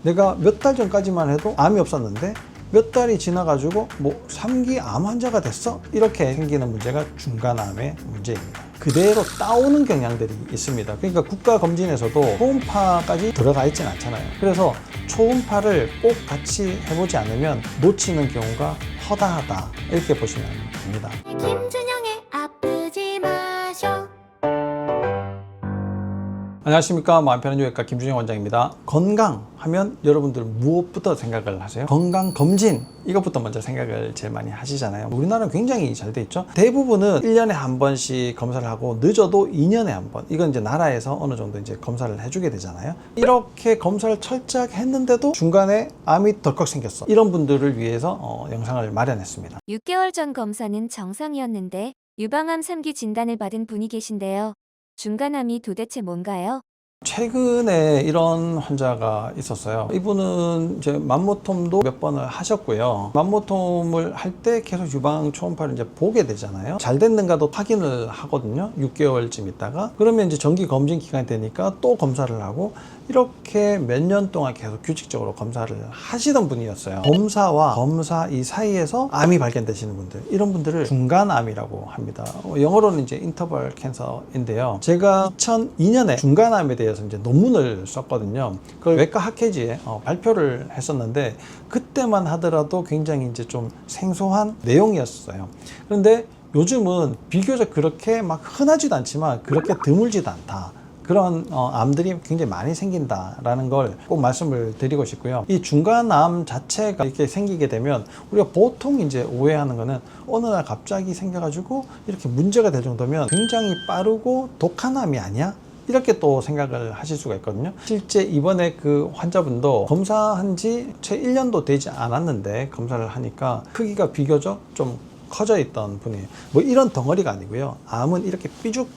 내가 몇 달 전까지만 해도 암이 없었는데 몇 달이 지나가지고 뭐 3기 암 환자가 됐어? 이렇게 생기는 문제가 중간암의 문제입니다. 그대로 따오는 경향들이 있습니다. 그러니까 국가검진에서도 초음파까지 들어가 있진 않잖아요. 그래서 초음파를 꼭 같이 해보지 않으면 놓치는 경우가 허다하다, 이렇게 보시면 됩니다. 김준영의 아프지 마쇼. 안녕하십니까, 마음편한 요외과 김준영 원장입니다. 건강하면 여러분들 무엇부터 생각을 하세요? 건강검진, 이것부터 먼저 생각을 제일 많이 하시잖아요. 우리나라는 굉장히 잘 돼 있죠. 대부분은 1년에 한 번씩 검사를 하고 늦어도 2년에 한 번, 이건 이제 나라에서 어느 정도 이제 검사를 해주게 되잖아요. 이렇게 검사를 철저하게 했는데도 중간에 암이 덜컥 생겼어, 이런 분들을 위해서 영상을 마련했습니다. 6개월 전 검사는 정상이었는데 유방암 3기 진단을 받은 분이 계신데요. 중간암이 도대체 뭔가요? 최근에 이런 환자가 있었어요. 이분은 이제 맘모톰도 몇 번을 하셨고요. 맘모톰을 할 때 계속 유방 초음파를 이제 보게 되잖아요. 잘 됐는가도 확인을 하거든요. 6개월쯤 있다가. 그러면 이제 정기 검진 기간이 되니까 또 검사를 하고, 이렇게 몇 년 동안 계속 규칙적으로 검사를 하시던 분이었어요. 검사와 검사 이 사이에서 암이 발견되시는 분들, 이런 분들을 중간암이라고 합니다. 영어로는 이제 인터벌 캔서인데요. 제가 2002년에 중간암에 대해서 이제 논문을 썼거든요. 그걸 외과 학회지에 발표를 했었는데, 그때만 하더라도 굉장히 이제 좀 생소한 내용이었어요. 그런데 요즘은 비교적 그렇게 막 흔하지도 않지만 그렇게 드물지도 않다, 그런 암들이 굉장히 많이 생긴다라는 걸 꼭 말씀을 드리고 싶고요. 이 중간암 자체가 이렇게 생기게 되면 우리가 보통 이제 오해하는 거는 어느 날 갑자기 생겨가지고 이렇게 문제가 될 정도면 굉장히 빠르고 독한 암이 아니야? 이렇게 또 생각을 하실 수가 있거든요. 실제 이번에 그 환자분도 검사한 지 채 1년도 되지 않았는데 검사를 하니까 크기가 비교적 좀 커져 있던 분이에요. 뭐 이런 덩어리가 아니고요. 암은 이렇게 삐죽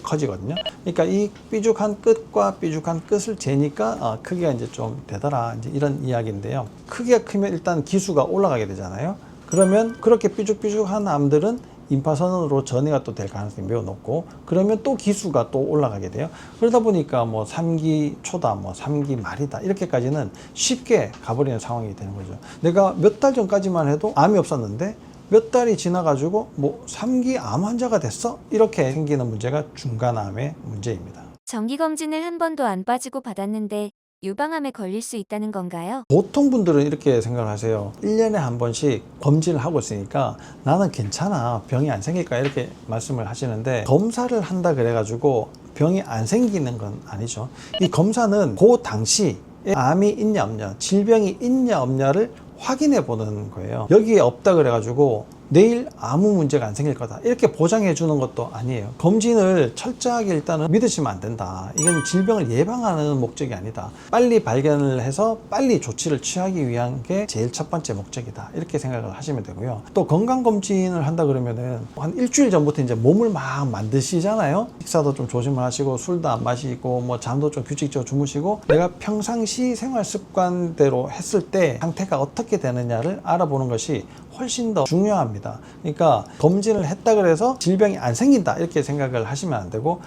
커지거든요. 그러니까 이 삐죽한 끝과 삐죽한 끝을 재니까 크기가 이제 좀 되더라, 이제 이런 이야기인데요. 크기가 크면 일단 기수가 올라가게 되잖아요. 그러면 그렇게 삐죽한 암들은 임파선으로 전이가 또 될 가능성이 매우 높고, 그러면 또 기수가 또 올라가게 돼요. 그러다 보니까 뭐 3기 초다, 뭐 3기 말이다, 이렇게까지는 쉽게 가버리는 상황이 되는 거죠. 내가 몇 달 전까지만 해도 암이 없었는데 몇 달이 지나가지고 뭐 3기 암 환자가 됐어? 이렇게 생기는 문제가 중간암의 문제입니다. 정기검진을 한 번도 안 빠지고 받았는데 유방암에 걸릴 수 있다는 건가요? 보통 분들은 이렇게 생각을 하세요. 1년에 한 번씩 검진을 하고 있으니까 나는 괜찮아, 병이 안 생길 거야, 이렇게 말씀을 하시는데, 검사를 한다 그래가지고 병이 안 생기는 건 아니죠. 이 검사는 그 당시에 암이 있냐 없냐, 질병이 있냐 없냐를 확인해 보는 거예요. 여기에 없다 그래가지고 내일 아무 문제가 안 생길 거다, 이렇게 보장해 주는 것도 아니에요. 검진을 철저하게 일단은 믿으시면 안 된다. 이건 질병을 예방하는 목적이 아니다. 빨리 발견을 해서 빨리 조치를 취하기 위한 게 제일 첫 번째 목적이다, 이렇게 생각을 하시면 되고요. 또 건강검진을 한다 그러면은 한 일주일 전부터 이제 몸을 막 만드시잖아요. 식사도 좀 조심을 하시고, 술도 안 마시고, 뭐 잠도 좀 규칙적으로 주무시고, 내가 평상시 생활 습관대로 했을 때 상태가 어떻게 되느냐를 알아보는 것이 훨씬 더 중요합니다. 그러니까 검진을 했다 그래서 질병이 안 생긴다, 이렇게 생각을 하시면 안 되고,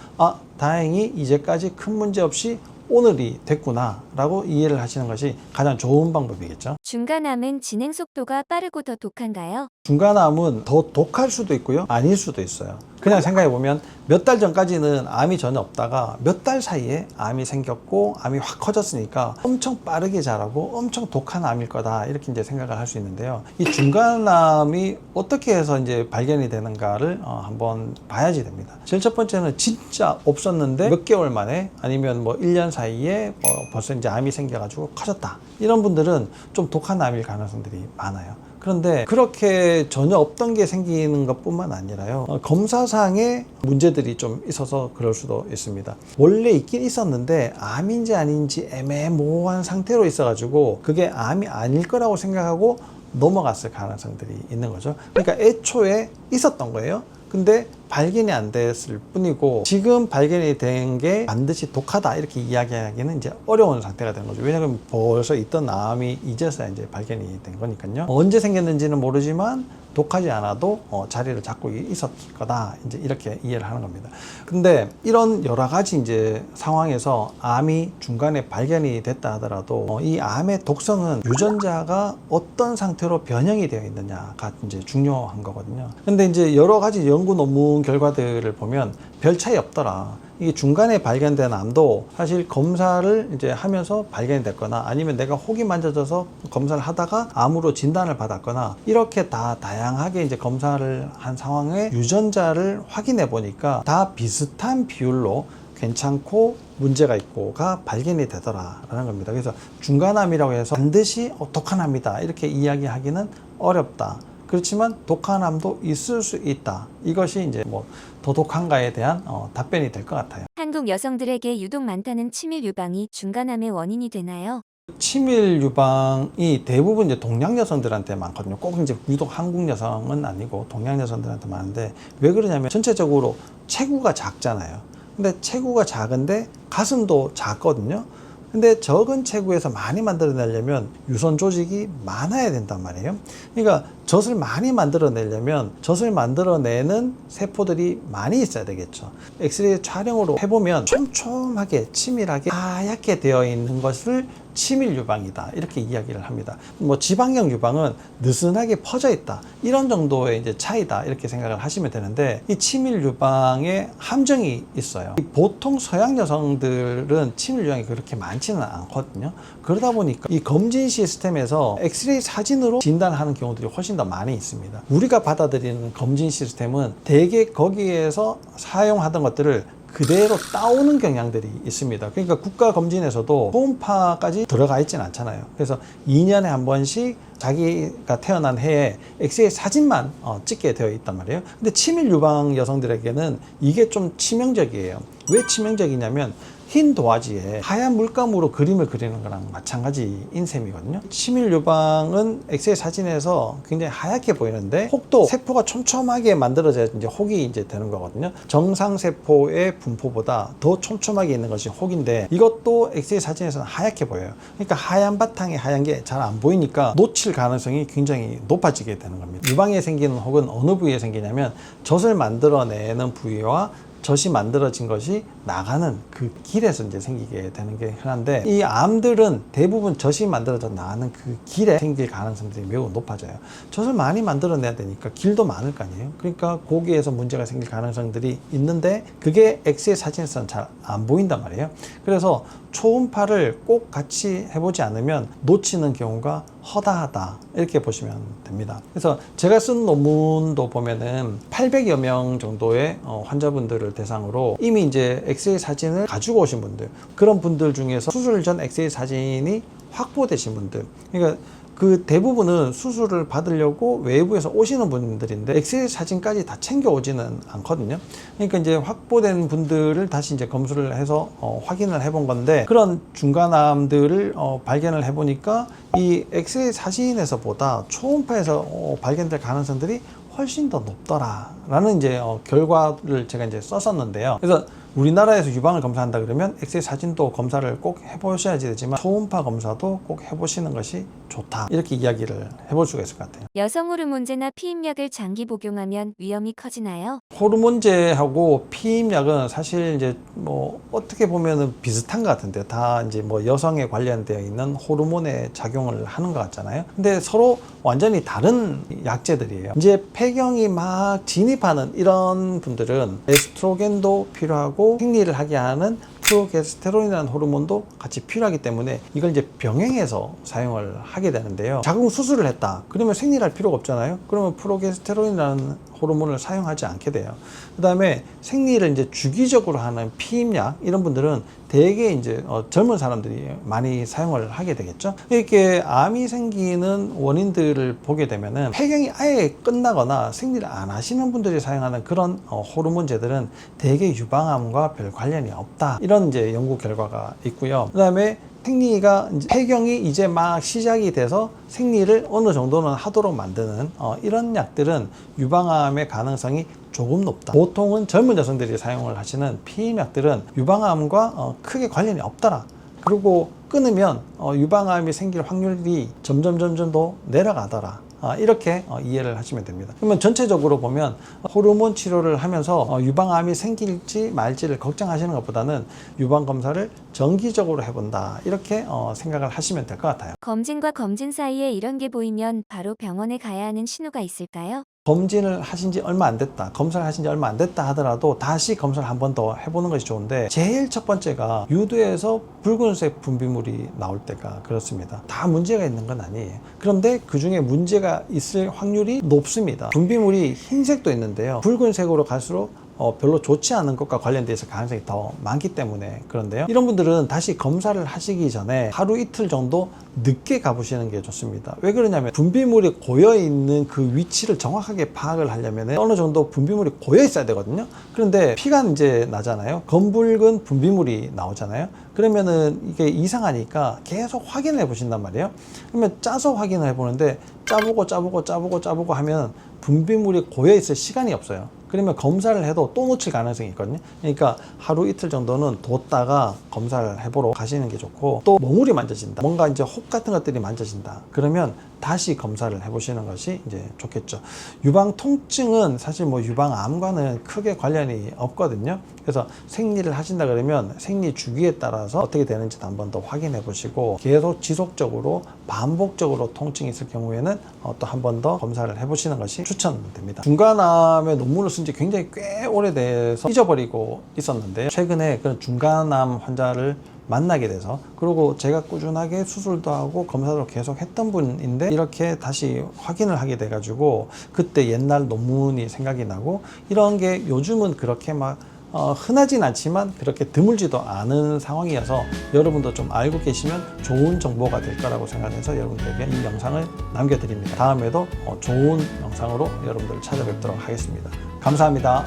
다행히 이제까지 큰 문제 없이 오늘이 됐구나 라고 이해를 하시는 것이 가장 좋은 방법이겠죠. 중간암은 진행 속도가 빠르고 더 독한가요? 중간암은 더 독할 수도 있고요, 아닐 수도 있어요. 그냥 생각해 보면 몇 달 전까지는 암이 전혀 없다가 몇 달 사이에 암이 생겼고 암이 확 커졌으니까 엄청 빠르게 자라고 엄청 독한 암일 거다, 이렇게 이제 생각을 할 수 있는데요. 이 중간암이 어떻게 해서 이제 발견이 되는가를 한번 봐야지 됩니다. 제일 첫 번째는 진짜 없었는데 몇 개월 만에, 아니면 뭐 1년 사이에 벌써 이제 암이 생겨가지고 커졌다, 이런 분들은 좀 독한 암일 가능성들이 많아요. 그런데 그렇게 전혀 없던 게 생기는 것뿐만 아니라요, 검사상의 문제들이 좀 있어서 그럴 수도 있습니다. 원래 있긴 있었는데 암인지 아닌지 애매모호한 상태로 있어가지고 그게 암이 아닐 거라고 생각하고 넘어갔을 가능성들이 있는 거죠. 그러니까 애초에 있었던 거예요. 근데 발견이 안 됐을 뿐이고 지금 발견이 된 게 반드시 독하다 이렇게 이야기하기는 이제 어려운 상태가 되는 거죠. 왜냐하면 벌써 있던 암이 이제서야 이제 발견이 된 거니까요. 언제 생겼는지는 모르지만 독하지 않아도 자리를 잡고 있었을 거다. 이제 이렇게 이해를 하는 겁니다. 근데 이런 여러 가지 이제 상황에서 암이 중간에 발견이 됐다 하더라도 이 암의 독성은 유전자가 어떤 상태로 변형이 되어 있느냐가 이제 중요한 거거든요. 근데 이제 여러 가지 연구 논문 결과들을 보면 별 차이 없더라. 이게 중간에 발견된 암도 사실 검사를 이제 하면서 발견이 됐거나 아니면 내가 혹이 만져져서 검사를 하다가 암으로 진단을 받았거나 이렇게 다 다양하게 이제 검사를 한 상황에 유전자를 확인해 보니까 다 비슷한 비율로 괜찮고 문제가 있고가 발견이 되더라라는 겁니다. 그래서 중간암이라고 해서 반드시 독한 암이다 이렇게 이야기하기는 어렵다. 그렇지만 독한 암도 있을 수 있다. 이것이 이제 뭐 더 독한가에 대한 답변이 될 것 같아요. 한국 여성들에게 유독 많다는 치밀 유방이 중간암의 원인이 되나요? 치밀 유방이 대부분 이제 동양 여성들한테 많거든요. 꼭 이제 유독 한국 여성은 아니고 동양 여성들한테 많은데 왜 그러냐면 전체적으로 체구가 작잖아요. 근데 체구가 작은데 가슴도 작거든요. 근데 적은 체구에서 많이 만들어내려면 유선 조직이 많아야 된단 말이에요. 그러니까 젖을 많이 만들어내려면 젖을 만들어내는 세포들이 많이 있어야 되겠죠. 엑스레이 촬영으로 해보면 촘촘하게 치밀하게 하얗게 되어 있는 것을 치밀 유방이다 이렇게 이야기를 합니다. 뭐 지방형 유방은 느슨하게 퍼져 있다 이런 정도의 이제 차이다 이렇게 생각을 하시면 되는데 이 치밀 유방에 함정이 있어요. 보통 서양 여성들은 치밀 유방이 그렇게 많지는 않거든요. 그러다 보니까 이 검진 시스템에서 엑스레이 사진으로 진단하는 경우들이 훨씬 더 많이 있습니다. 우리가 받아들이는 검진 시스템은 대개 거기에서 사용하던 것들을 그대로 따오는 경향들이 있습니다. 그러니까 국가검진에서도 초음파까지 들어가 있지는 않잖아요. 그래서 2년에 한 번씩 자기가 태어난 해에 엑스레이 사진만 찍게 되어 있단 말이에요. 근데 치밀 유방 여성들에게는 이게 좀 치명적이에요. 왜 치명적이냐면 흰 도화지에 하얀 물감으로 그림을 그리는 거랑 마찬가지인 셈이거든요. 치밀 유방은 엑스레이 사진에서 굉장히 하얗게 보이는데 혹도 세포가 촘촘하게 만들어져야 이제 혹이 이제 되는 거거든요. 정상 세포의 분포보다 더 촘촘하게 있는 것이 혹인데 이것도 엑스레이 사진에서는 하얗게 보여요. 그러니까 하얀 바탕에 하얀 게 잘 안 보이니까 놓칠 가능성이 굉장히 높아지게 되는 겁니다. 유방에 생기는 혹은 어느 부위에 생기냐면 젖을 만들어내는 부위와 젖이 만들어진 것이 나가는 그 길에서 이제 생기게 되는 게 흔한데 이 암들은 대부분 젖이 만들어져 나가는 그 길에 생길 가능성들이 매우 높아져요. 젖을 많이 만들어내야 되니까 길도 많을 거 아니에요. 그러니까 거기에서 문제가 생길 가능성들이 있는데 그게 엑스레이 사진에서는 잘 안 보인단 말이에요. 그래서 초음파를 꼭 같이 해보지 않으면 놓치는 경우가 허다하다 이렇게 보시면 됩니다. 그래서 제가 쓴 논문도 보면은 800여 명 정도의 환자분들을 대상으로 이미 이제 엑스레이 사진을 가지고 오신 분들, 그런 분들 중에서 수술 전 엑스레이 사진이 확보되신 분들, 그러니까 그 대부분은 수술을 받으려고 외부에서 오시는 분들인데 엑스레이 사진까지 다 챙겨 오지는 않거든요. 그러니까 이제 확보된 분들을 다시 이제 검수를 해서 확인을 해본 건데 그런 중간암들을 발견을 해보니까 이 엑스레이 사진에서보다 초음파에서 발견될 가능성들이 훨씬 더 높더라라는 이제 결과를 제가 이제 썼었는데요. 그래서 우리나라에서 유방을 검사한다 그러면 엑스레이 사진도 검사를 꼭 해보셔야지 되지만 초음파 검사도 꼭 해보시는 것이 좋다 이렇게 이야기를 해볼 수가 있을 것 같아요. 여성 호르몬제나 피임약을 장기 복용하면 위험이 커지나요? 호르몬제하고 피임약은 사실 이제 뭐 어떻게 보면은 비슷한 것 같은데 다 이제 뭐 여성에 관련되어 있는 호르몬의 작용을 하는 것 같잖아요. 근데 서로 완전히 다른 약제들이에요. 이제 폐경이 막 진입하는 이런 분들은 에스트로겐도 필요하고 생리를 하게 하는 프로게스테론이라는 호르몬도 같이 필요하기 때문에 이걸 이제 병행해서 사용을 하게 되는데요. 자궁 수술을 했다. 그러면 생리를 할 필요가 없잖아요. 그러면 프로게스테론이라는 호르몬을 사용하지 않게 돼요. 그 다음에 생리를 이제 주기적으로 하는 피임약 이런 분들은 대개 이제 젊은 사람들이 많이 사용을 하게 되겠죠. 이렇게 암이 생기는 원인들을 보게 되면은 폐경이 아예 끝나거나 생리를 안 하시는 분들이 사용하는 그런 호르몬제들은 대개 유방암과 별 관련이 없다. 이런 이제 연구 결과가 있고요. 그 다음에 생리가 폐경이 이제 막 시작이 돼서 생리를 어느 정도는 하도록 만드는 이런 약들은 유방암의 가능성이 조금 높다. 보통은 젊은 여성들이 사용을 하시는 피임약들은 유방암과 크게 관련이 없더라. 그리고 끊으면 유방암이 생길 확률이 점점 더 내려가더라. 이렇게 이해를 하시면 됩니다. 그러면 전체적으로 보면 호르몬 치료를 하면서 유방암이 생길지 말지를 걱정하시는 것보다는 유방 검사를 정기적으로 해본다. 이렇게 생각을 하시면 될 것 같아요. 검진과 검진 사이에 이런 게 보이면 바로 병원에 가야 하는 신호가 있을까요? 검진을 하신 지 얼마 안 됐다, 검사를 하신 지 얼마 안 됐다 하더라도 다시 검사를 한 번 더 해보는 것이 좋은데, 제일 첫 번째가 유두에서 붉은색 분비물이 나올 때가 그렇습니다. 다 문제가 있는 건 아니에요. 그런데 그 중에 문제가 있을 확률이 높습니다. 분비물이 흰색도 있는데요, 붉은색으로 갈수록 별로 좋지 않은 것과 관련돼 있을 가능성이 더 많기 때문에 그런데요, 이런 분들은 다시 검사를 하시기 전에 하루 이틀 정도 늦게 가보시는 게 좋습니다. 왜 그러냐면 분비물이 고여 있는 그 위치를 정확하게 파악을 하려면 어느 정도 분비물이 고여 있어야 되거든요. 그런데 피가 이제 나잖아요. 검붉은 분비물이 나오잖아요. 그러면은 이게 이상하니까 계속 확인해 보신단 말이에요. 그러면 짜서 확인을 해 보는데 짜보고 하면 분비물이 고여 있을 시간이 없어요. 그러면 검사를 해도 또 놓칠 가능성이 있거든요. 그러니까 하루 이틀 정도는 뒀다가 검사를 해보러 가시는 게 좋고, 또 몽울이 만져진다, 뭔가 이제 혹 같은 것들이 만져진다, 그러면 다시 검사를 해보시는 것이 이제 좋겠죠. 유방 통증은 사실 뭐 유방암과는 크게 관련이 없거든요. 그래서 생리를 하신다 그러면 생리 주기에 따라서 어떻게 되는지도 한번 더 확인해 보시고, 계속 지속적으로 반복적으로 통증이 있을 경우에는 또 한 번 더 검사를 해보시는 것이 추천됩니다. 중간암의 논문을 쓴 지 굉장히 꽤 오래돼서 잊어버리고 있었는데, 최근에 그런 중간암 환자를 만나게 돼서, 그리고 제가 꾸준하게 수술도 하고 검사도 계속 했던 분인데 이렇게 다시 확인을 하게 돼가지고 그때 옛날 논문이 생각이 나고, 이런 게 요즘은 그렇게 막 흔하진 않지만 그렇게 드물지도 않은 상황이어서 여러분도 좀 알고 계시면 좋은 정보가 될 거라고 생각해서 여러분들에게 이 영상을 남겨드립니다. 다음에도 좋은 영상으로 여러분들을 찾아뵙도록 하겠습니다. 감사합니다.